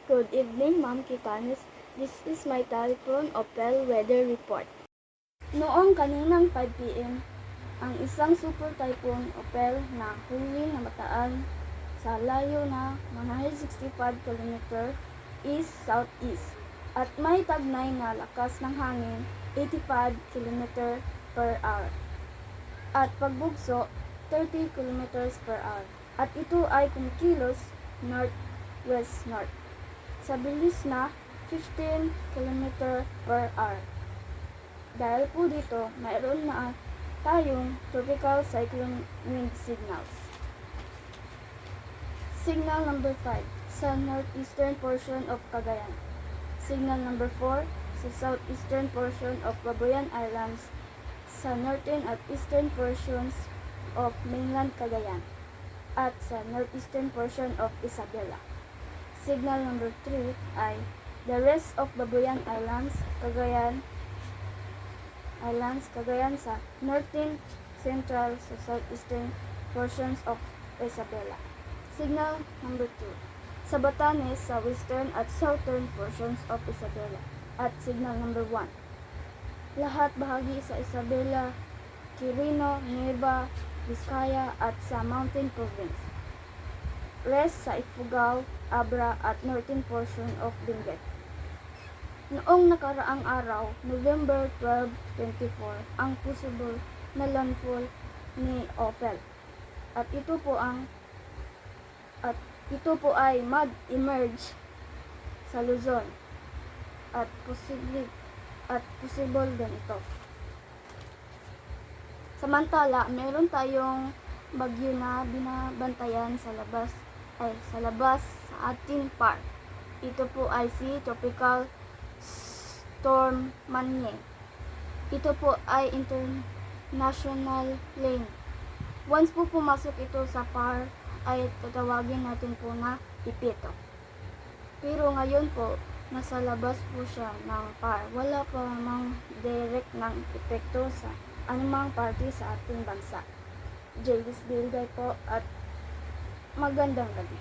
Good evening, Ma'am Kitanis. This is my Typhoon Opel weather report. Noong kaninang 5 p.m., ang isang super typhoon Opel na huli na mataan sa layo na 165 km east-southeast at may tagnay na lakas ng hangin 85 km per hour at pagbugso 30 km per hour at ito ay kumikilos northwest-north sa bilis na 15 km per hour. Dahil po dito, mayroon na tayong tropical cyclone wind signals. Signal number 5 sa northeastern portion of Cagayan. Signal number 4 sa southeastern portion of Babuyan Islands sa northern at eastern portions of mainland Cagayan at sa northeastern portion of Isabela. Signal number 3 ay the rest of Babuyan Islands, Cagayan sa northern, central, sa southeastern portions of Isabela. Signal number 2 sa Batanes sa western at southern portions of Isabela. At signal number 1 lahat bahagi sa Isabela, Quirino, Nueva, Vizcaya at sa Mountain Province. Rest sa Ifugao, Abra at northern portion of Benguet. Noong nakaraang araw, November 12, 24, ang possible na landfall ni Opel. At ito po ay mag-emerge sa Luzon. At possible din ito. Samantala, meron tayong bagyo na binabantayan sa labas sa ating park. Ito po ay si Tropical Storm Manye. Ito po ay international lane. Once po pumasok ito sa park, ay tatawagin natin po na ipito. Pero ngayon po, nasa labas po siya ng park. Wala pa namang direct ng epekto sa anumang party sa ating bansa. Javis Bilday po at magandang gabi.